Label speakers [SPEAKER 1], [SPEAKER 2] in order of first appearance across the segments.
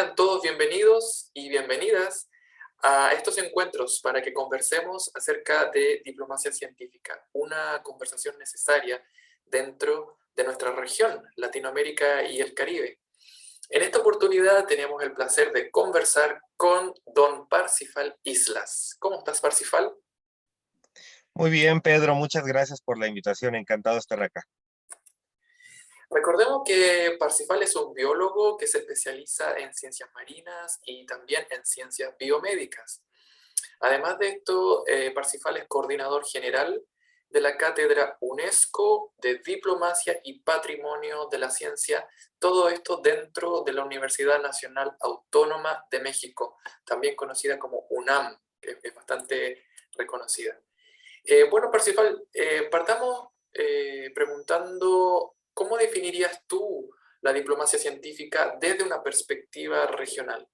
[SPEAKER 1] Sean todos bienvenidos y bienvenidas a estos encuentros para que conversemos acerca de diplomacia científica, una conversación necesaria dentro de nuestra región, Latinoamérica y el Caribe. En esta oportunidad tenemos el placer de conversar con don Parsifal Islas. ¿Cómo estás, Parsifal?
[SPEAKER 2] Muy bien, Pedro, muchas gracias por la invitación. Encantado de estar acá.
[SPEAKER 1] Recordemos que Parsifal es un biólogo que se especializa en ciencias marinas y también en ciencias biomédicas. Además de esto, Parsifal es coordinador general de la Cátedra UNESCO de Diplomacia y Patrimonio de la Ciencia, todo esto dentro de la Universidad Nacional Autónoma de México, también conocida como UNAM, que es bastante reconocida. Bueno, Parsifal, partamos preguntando, ¿cómo definirías tú la diplomacia científica desde una perspectiva regional?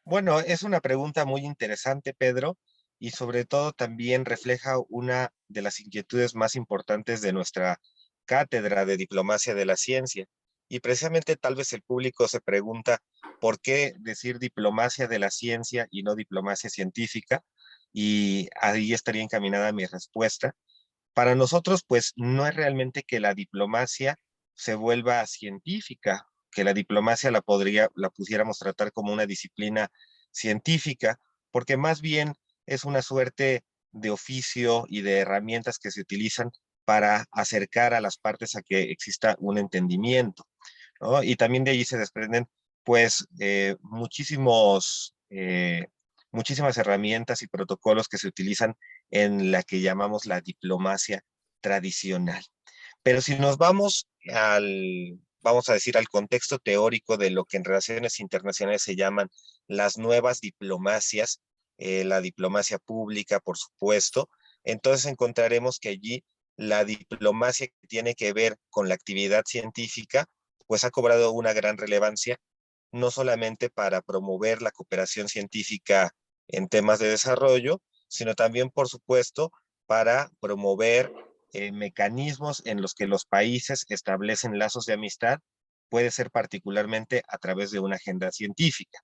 [SPEAKER 2] Bueno, es una pregunta muy interesante, Pedro, y sobre todo también refleja una de las inquietudes más importantes de nuestra cátedra de diplomacia de la ciencia. Y precisamente tal vez el público se pregunta por qué decir diplomacia de la ciencia y no diplomacia científica, y ahí estaría encaminada mi respuesta. Para nosotros, pues no es realmente que la diplomacia se vuelva científica, que la diplomacia la pudiéramos tratar como una disciplina científica, porque más bien es una suerte de oficio y de herramientas que se utilizan para acercar a las partes a que exista un entendimiento, ¿no? Y también de allí se desprenden, pues, muchísimas herramientas y protocolos que se utilizan en la que llamamos la diplomacia tradicional. Pero si nos vamos vamos a decir, al contexto teórico de lo que en relaciones internacionales se llaman las nuevas diplomacias, la diplomacia pública, por supuesto, entonces encontraremos que allí la diplomacia que tiene que ver con la actividad científica, pues ha cobrado una gran relevancia, no solamente para promover la cooperación científica en temas de desarrollo, sino también, por supuesto, para promover mecanismos en los que los países establecen lazos de amistad, puede ser particularmente a través de una agenda científica.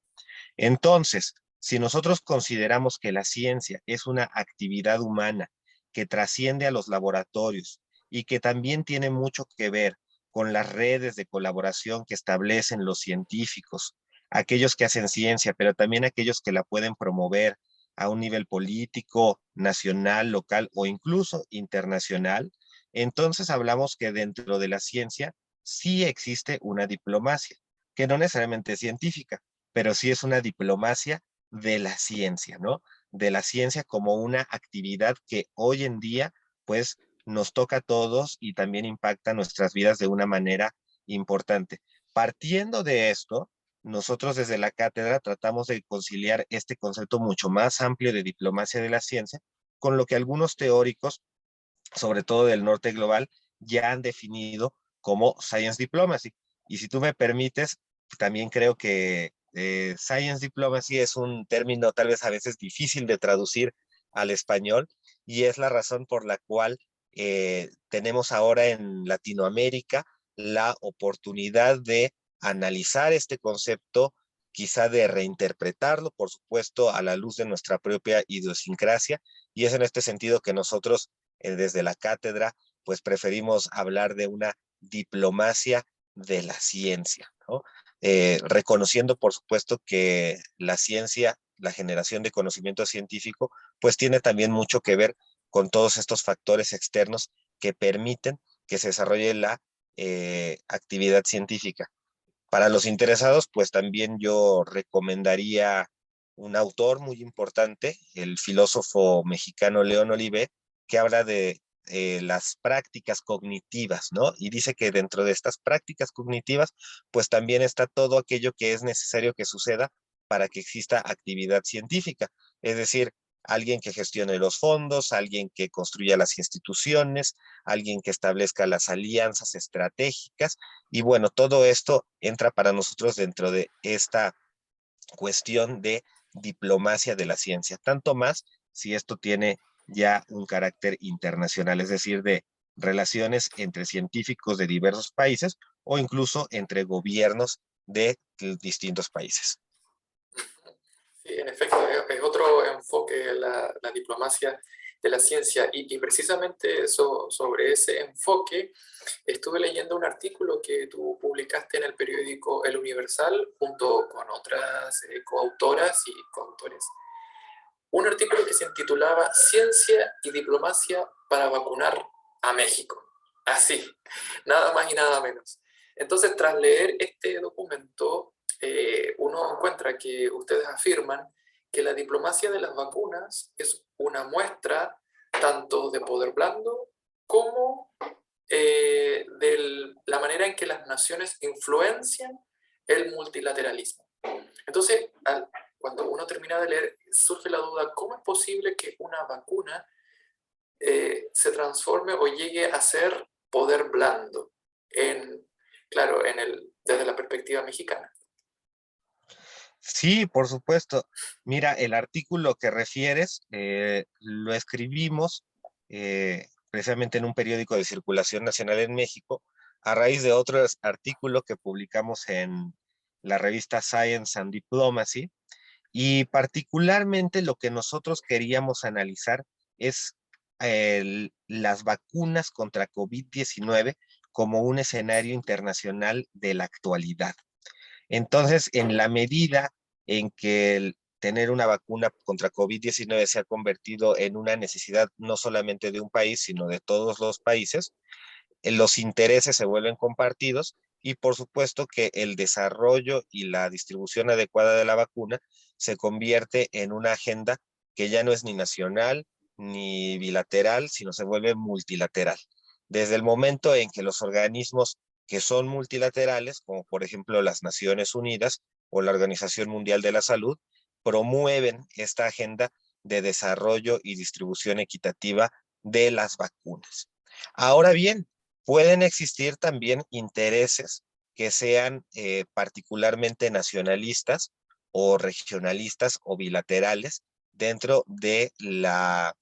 [SPEAKER 2] Entonces, si nosotros consideramos que la ciencia es una actividad humana que trasciende a los laboratorios y que también tiene mucho que ver con las redes de colaboración que establecen los científicos, aquellos que hacen ciencia, pero también aquellos que la pueden promover a un nivel político, nacional, local o incluso internacional, entonces hablamos que dentro de la ciencia sí existe una diplomacia, que no necesariamente es científica, pero sí es una diplomacia de la ciencia, ¿no? De la ciencia como una actividad que hoy en día, pues, nos toca a todos y también impacta nuestras vidas de una manera importante. Partiendo de esto, nosotros desde la cátedra tratamos de conciliar este concepto mucho más amplio de diplomacia de la ciencia con lo que algunos teóricos, sobre todo del norte global, ya han definido como Science Diplomacy. Y si tú me permites, también creo que Science Diplomacy es un término tal vez a veces difícil de traducir al español y es la razón por la cual tenemos ahora en Latinoamérica la oportunidad de analizar este concepto, quizá de reinterpretarlo, por supuesto, a la luz de nuestra propia idiosincrasia, y es en este sentido que nosotros desde la cátedra, pues preferimos hablar de una diplomacia de la ciencia, ¿no? Reconociendo, por supuesto, que la ciencia, la generación de conocimiento científico, pues tiene también mucho que ver con todos estos factores externos que permiten que se desarrolle la actividad científica. Para los interesados, pues también yo recomendaría un autor muy importante, el filósofo mexicano León Olivé, que habla de las prácticas cognitivas, ¿no? Y dice que dentro de estas prácticas cognitivas, pues también está todo aquello que es necesario que suceda para que exista actividad científica. Es decir, alguien que gestione los fondos, alguien que construya las instituciones, alguien que establezca las alianzas estratégicas y bueno, todo esto entra para nosotros dentro de esta cuestión de diplomacia de la ciencia, tanto más si esto tiene ya un carácter internacional, es decir, de relaciones entre científicos de diversos países o incluso entre gobiernos de distintos países.
[SPEAKER 1] Sí, en efecto, es otro enfoque la diplomacia de la ciencia y precisamente sobre ese enfoque estuve leyendo un artículo que tú publicaste en el periódico El Universal junto con otras coautoras y coautores. Un artículo que se titulaba Ciencia y diplomacia para vacunar a México. Así, nada más y nada menos. Entonces, tras leer este documento, uno encuentra que ustedes afirman que la diplomacia de las vacunas es una muestra tanto de poder blando como de la manera en que las naciones influencian el multilateralismo. Entonces, cuando uno termina de leer, surge la duda, ¿cómo es posible que una vacuna se transforme o llegue a ser poder blando? Claro, desde la perspectiva mexicana.
[SPEAKER 2] Sí, por supuesto. Mira, el artículo que refieres lo escribimos precisamente en un periódico de circulación nacional en México, a raíz de otro artículo que publicamos en la revista Science and Diplomacy, y particularmente lo que nosotros queríamos analizar es las vacunas contra COVID-19 como un escenario internacional de la actualidad. Entonces, en la medida en que el tener una vacuna contra COVID-19 se ha convertido en una necesidad no solamente de un país, sino de todos los países, los intereses se vuelven compartidos y por supuesto que el desarrollo y la distribución adecuada de la vacuna se convierte en una agenda que ya no es ni nacional ni bilateral, sino se vuelve multilateral. Desde el momento en que los organismos que son multilaterales, como por ejemplo las Naciones Unidas o la Organización Mundial de la Salud, promueven esta agenda de desarrollo y distribución equitativa de las vacunas. Ahora bien, pueden existir también intereses que sean particularmente nacionalistas o regionalistas o bilaterales dentro de la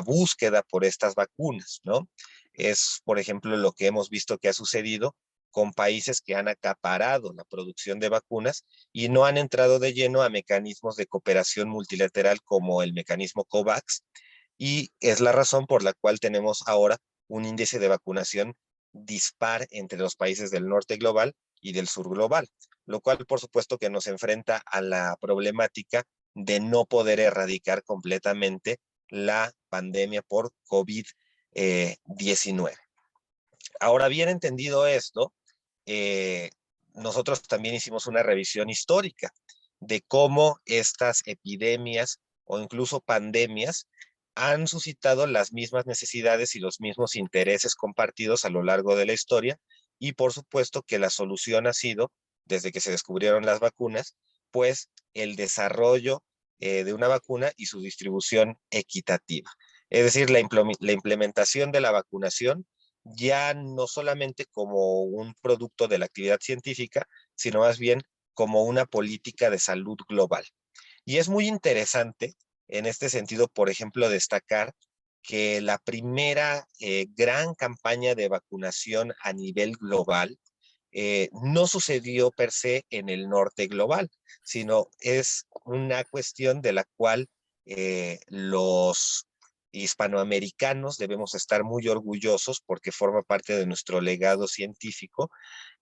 [SPEAKER 2] búsqueda por estas vacunas, ¿no? Es, por ejemplo, lo que hemos visto que ha sucedido con países que han acaparado la producción de vacunas y no han entrado de lleno a mecanismos de cooperación multilateral como el mecanismo COVAX, y es la razón por la cual tenemos ahora un índice de vacunación dispar entre los países del norte global y del sur global, lo cual por supuesto que nos enfrenta a la problemática de no poder erradicar completamente la pandemia por COVID-19. Ahora, bien entendido esto, eh, nosotros también hicimos una revisión histórica de cómo estas epidemias o incluso pandemias han suscitado las mismas necesidades y los mismos intereses compartidos a lo largo de la historia, y por supuesto que la solución ha sido, desde que se descubrieron las vacunas, pues el desarrollo de una vacuna y su distribución equitativa. Es decir, la implementación de la vacunación ya no solamente como un producto de la actividad científica, sino más bien como una política de salud global. Y es muy interesante en este sentido, por ejemplo, destacar que la primera gran campaña de vacunación a nivel global no sucedió per se en el norte global, sino es una cuestión de la cual los hispanoamericanos debemos estar muy orgullosos porque forma parte de nuestro legado científico.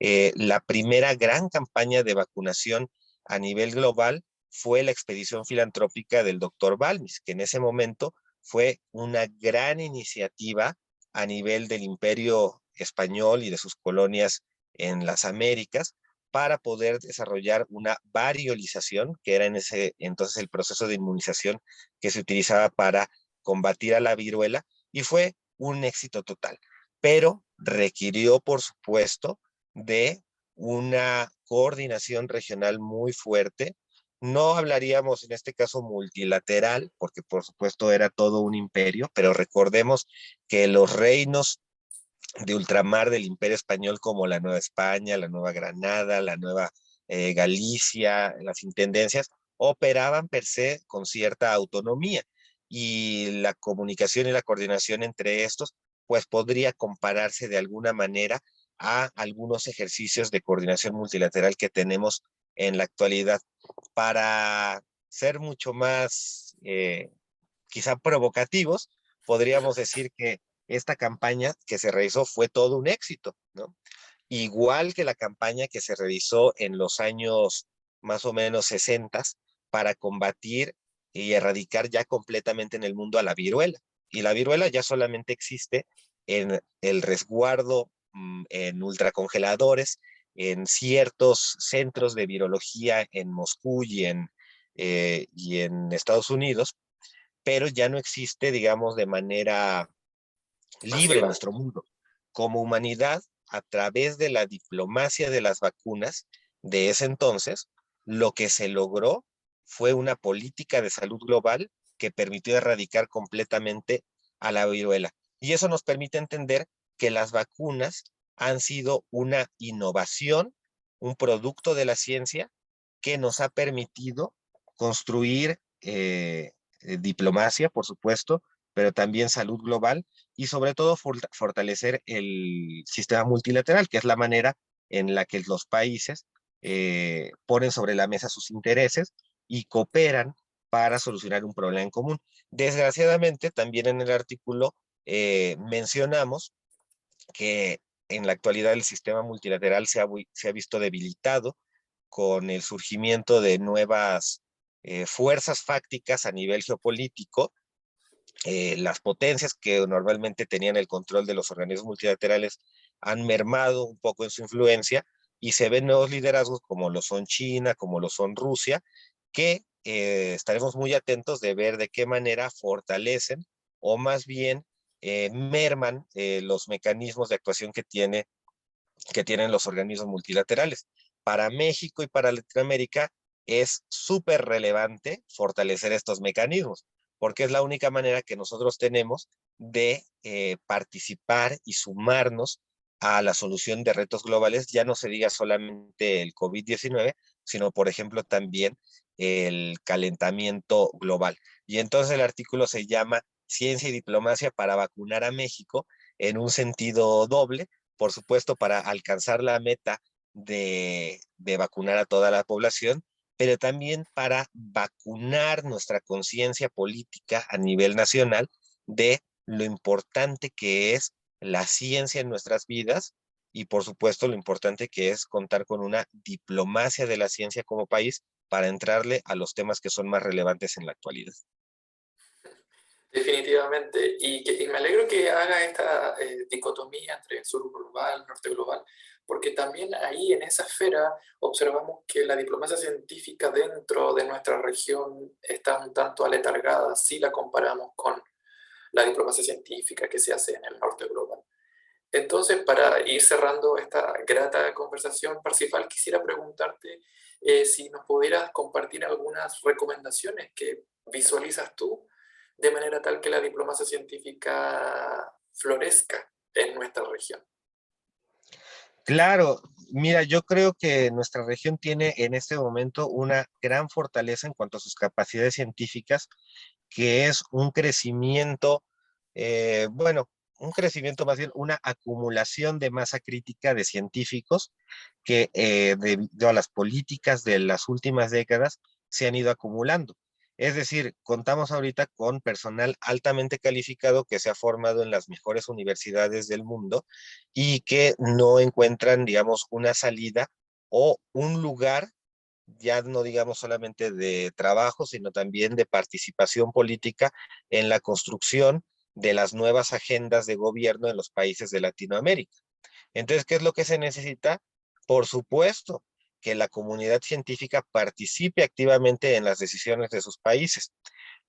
[SPEAKER 2] La primera gran campaña de vacunación a nivel global fue la expedición filantrópica del doctor Balmis, que en ese momento fue una gran iniciativa a nivel del Imperio Español y de sus colonias en las Américas para poder desarrollar una variolización, que era en ese entonces el proceso de inmunización que se utilizaba para combatir a la viruela, y fue un éxito total, pero requirió, por supuesto, de una coordinación regional muy fuerte. No hablaríamos en este caso multilateral, porque por supuesto era todo un imperio, pero recordemos que los reinos de ultramar del Imperio Español, como la Nueva España, la Nueva Granada, la Nueva Galicia, las intendencias, operaban per se con cierta autonomía, y la comunicación y la coordinación entre estos, pues podría compararse de alguna manera a algunos ejercicios de coordinación multilateral que tenemos en la actualidad. Para ser mucho más, quizá provocativos, podríamos decir que esta campaña que se realizó fue todo un éxito, ¿no? Igual que la campaña que se realizó en los años más o menos 60 para combatir y erradicar ya completamente en el mundo a la viruela. Y la viruela ya solamente existe en el resguardo, en ultracongeladores, en ciertos centros de virología en Moscú y en Estados Unidos, pero ya no existe, digamos, de manera libre en
[SPEAKER 1] Masiva.
[SPEAKER 2] nuestro mundo. Como humanidad, a través de la diplomacia de las vacunas de ese entonces, lo que se logró fue una política de salud global que permitió erradicar completamente a la viruela. Y eso nos permite entender que las vacunas han sido una innovación, un producto de la ciencia que nos ha permitido construir diplomacia, por supuesto, pero también salud global y sobre todo fortalecer el sistema multilateral, que es la manera en la que los países ponen sobre la mesa sus intereses y cooperan para solucionar un problema en común. Desgraciadamente, también en el artículo mencionamos que en la actualidad el sistema multilateral se ha visto debilitado con el surgimiento de nuevas fuerzas fácticas a nivel geopolítico. Las potencias que normalmente tenían el control de los organismos multilaterales han mermado un poco en su influencia y se ven nuevos liderazgos como lo son China, como lo son Rusia, que estaremos muy atentos de ver de qué manera fortalecen o más bien merman los mecanismos de actuación que tienen los organismos multilaterales. Para México y para Latinoamérica es súper relevante fortalecer estos mecanismos, porque es la única manera que nosotros tenemos de participar y sumarnos a la solución de retos globales, ya no se diga solamente el COVID-19, sino por ejemplo también el calentamiento global. Y entonces el artículo se llama Ciencia y Diplomacia para vacunar a México en un sentido doble, por supuesto, para alcanzar la meta de vacunar a toda la población, pero también para vacunar nuestra conciencia política a nivel nacional de lo importante que es la ciencia en nuestras vidas y, por supuesto, lo importante que es contar con una diplomacia de la ciencia como país para entrarle a los temas que son más relevantes en la actualidad.
[SPEAKER 1] Definitivamente. Y me alegro que haga esta dicotomía entre el sur global, norte global, porque también ahí en esa esfera observamos que la diplomacia científica dentro de nuestra región está un tanto aletargada si la comparamos con la diplomacia científica que se hace en el norte global. Entonces, para ir cerrando esta grata conversación, Parsifal, quisiera preguntarte si nos pudieras compartir algunas recomendaciones que visualizas tú de manera tal que la diplomacia científica florezca en nuestra región.
[SPEAKER 2] Claro, mira, yo creo que nuestra región tiene en este momento una gran fortaleza en cuanto a sus capacidades científicas, que es un crecimiento, bueno, un crecimiento más bien, una acumulación de masa crítica de científicos que debido a las políticas de las últimas décadas se han ido acumulando. Es decir, contamos ahorita con personal altamente calificado que se ha formado en las mejores universidades del mundo y que no encuentran, digamos, una salida o un lugar, ya no digamos solamente de trabajo, sino también de participación política en la construcción de las nuevas agendas de gobierno en los países de Latinoamérica. Entonces, ¿qué es lo que se necesita? Por supuesto, que la comunidad científica participe activamente en las decisiones de sus países,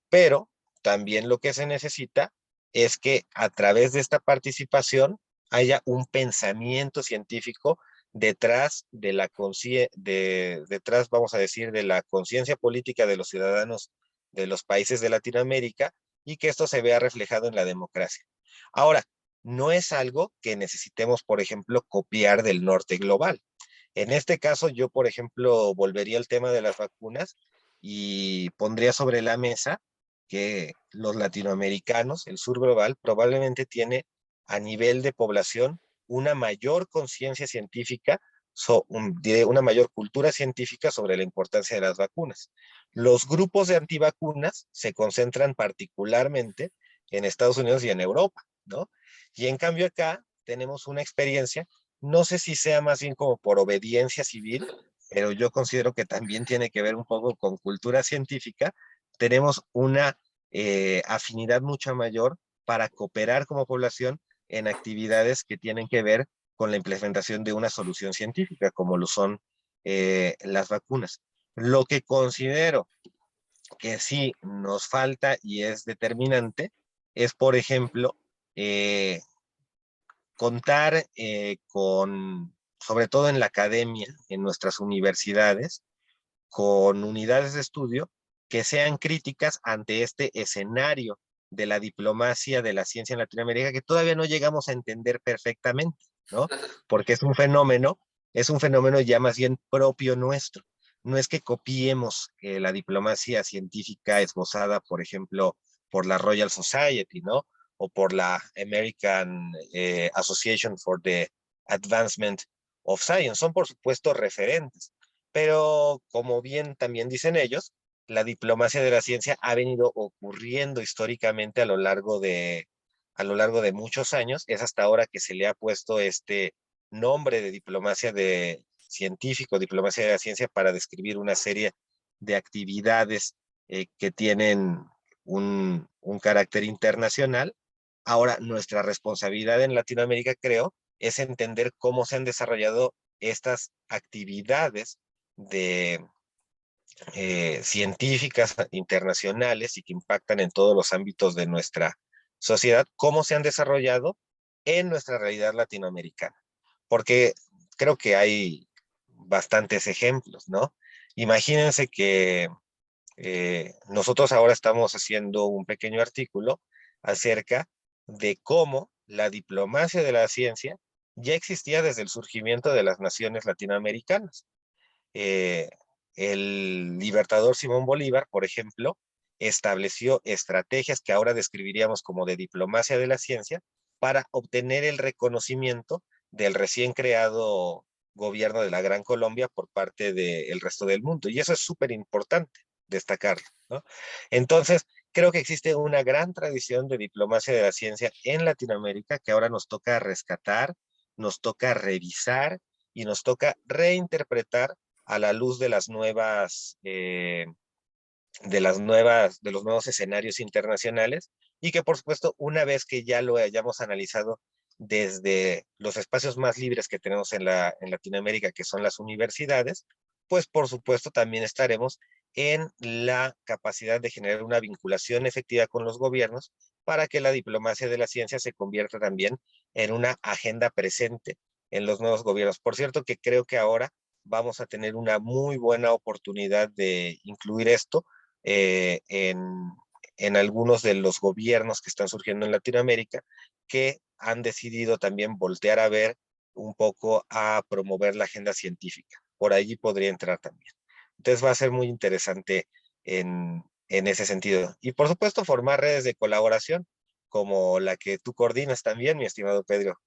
[SPEAKER 2] pero también lo que se necesita es que a través de esta participación haya un pensamiento científico detrás de detrás, vamos a decir, de la conciencia política de los ciudadanos de los países de Latinoamérica y que esto se vea reflejado en la democracia. Ahora, no es algo que necesitemos, por ejemplo, copiar del norte global. En este caso, yo, por ejemplo, volvería al tema de las vacunas y pondría sobre la mesa que los latinoamericanos, el sur global, probablemente tiene a nivel de población una mayor conciencia científica, una mayor cultura científica sobre la importancia de las vacunas. Los grupos de antivacunas se concentran particularmente en Estados Unidos y en Europa, ¿no? Y en cambio acá tenemos una experiencia, no sé si sea más bien como por obediencia civil, pero yo considero que también tiene que ver un poco con cultura científica. Tenemos una afinidad mucho mayor para cooperar como población en actividades que tienen que ver con la implementación de una solución científica, como lo son las vacunas. Lo que considero que sí nos falta y es determinante es, por ejemplo, eh, contar sobre todo en la academia, en nuestras universidades, con unidades de estudio que sean críticas ante este escenario de la diplomacia de la ciencia en Latinoamérica que todavía no llegamos a entender perfectamente, ¿no? Porque es un fenómeno ya más bien propio nuestro. No es que copiemos la diplomacia científica esbozada, por ejemplo, por la Royal Society, ¿no? O por la American Association for the Advancement of Science. Son, por supuesto, referentes, pero como bien también dicen ellos, la diplomacia de la ciencia ha venido ocurriendo históricamente a lo largo de muchos años. Es hasta ahora que se le ha puesto este nombre de diplomacia de científico, diplomacia de la ciencia, para describir una serie de actividades que tienen un carácter internacional. Ahora, nuestra responsabilidad en Latinoamérica, creo, es entender cómo se han desarrollado estas actividades de científicas internacionales y que impactan en todos los ámbitos de nuestra sociedad, cómo se han desarrollado en nuestra realidad latinoamericana. Porque creo que hay bastantes ejemplos, ¿no? Imagínense que nosotros ahora estamos haciendo un pequeño artículo acerca de cómo la diplomacia de la ciencia ya existía desde el surgimiento de las naciones latinoamericanas. Eh, el libertador Simón Bolívar, por ejemplo, estableció estrategias que ahora describiríamos como de diplomacia de la ciencia para obtener el reconocimiento del recién creado gobierno de la Gran Colombia por parte del resto del mundo. Y eso es súper importante destacarlo, ¿no? Entonces, creo que existe una gran tradición de diplomacia de la ciencia en Latinoamérica que ahora nos toca rescatar, nos toca revisar y nos toca reinterpretar a la luz de los nuevos escenarios internacionales y que por supuesto una vez que ya lo hayamos analizado desde los espacios más libres que tenemos en Latinoamérica, que son las universidades, pues por supuesto también estaremos en la capacidad de generar una vinculación efectiva con los gobiernos para que la diplomacia de la ciencia se convierta también en una agenda presente en los nuevos gobiernos. Por cierto, que creo que ahora vamos a tener una muy buena oportunidad de incluir esto eh, en, en algunos de los gobiernos que están surgiendo en Latinoamérica, que han decidido también voltear a ver un poco a promover la agenda científica. Por allí podría entrar también. Entonces va a ser muy interesante en ese sentido. Y por supuesto formar redes de colaboración como la que tú coordinas también, mi estimado Pedro,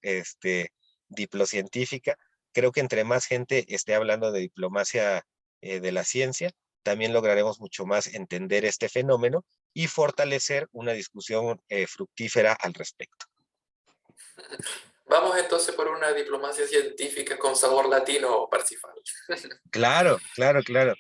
[SPEAKER 2] diplocientífica. Creo que entre más gente esté hablando de diplomacia de la ciencia, también lograremos mucho más entender este fenómeno y fortalecer una discusión fructífera al respecto.
[SPEAKER 1] Vamos entonces por una diplomacia científica con sabor latino, Parsifal.
[SPEAKER 2] Claro, claro, claro.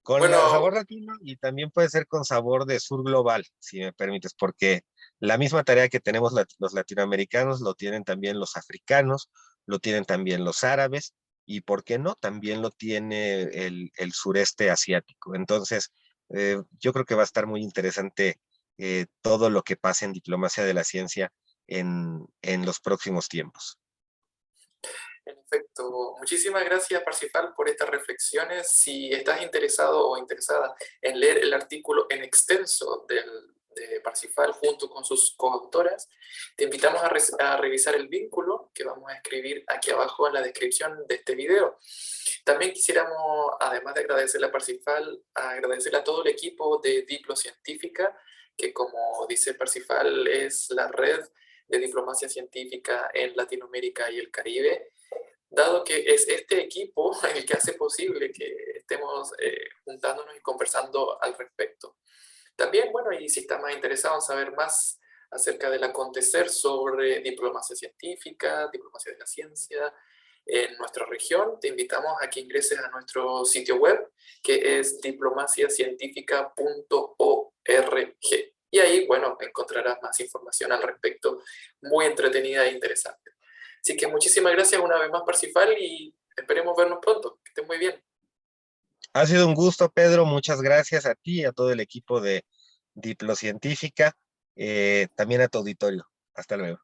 [SPEAKER 2] Con sabor
[SPEAKER 1] Bueno,
[SPEAKER 2] latino y también puede ser con sabor de sur global, si me permites, porque la misma tarea que tenemos los latinoamericanos lo tienen también los africanos, lo tienen también los árabes y, ¿por qué no? También lo tiene el sureste asiático. Entonces, yo creo que va a estar muy interesante todo lo que pase en diplomacia de la ciencia en los próximos tiempos.
[SPEAKER 1] en efecto, muchísimas gracias, Parsifal, por estas reflexiones. Si estás interesado o interesada en leer el artículo en extenso de Parsifal junto con sus coautoras, te invitamos a revisar el vínculo que vamos a escribir aquí abajo en la descripción de este video. También quisiéramos, además de agradecerle a Parsifal, agradecerle a todo el equipo de Diplo Científica, que como dice Parsifal es la red de diplomacia científica en Latinoamérica y el Caribe, dado que es este equipo el que hace posible que estemos juntándonos y conversando al respecto. También, bueno, y si estás más interesado en saber más acerca del acontecer sobre diplomacia científica, diplomacia de la ciencia en nuestra región, te invitamos a que ingreses a nuestro sitio web, que es diplomaciacientifica.org. Y ahí, bueno, encontrarás más información al respecto, muy entretenida e interesante. Así que muchísimas gracias una vez más, Parsifal, y esperemos vernos pronto. Que estés muy bien.
[SPEAKER 2] Ha sido un gusto, Pedro. Muchas gracias a ti y a todo el equipo de Diplocientífica, también a tu auditorio. Hasta luego.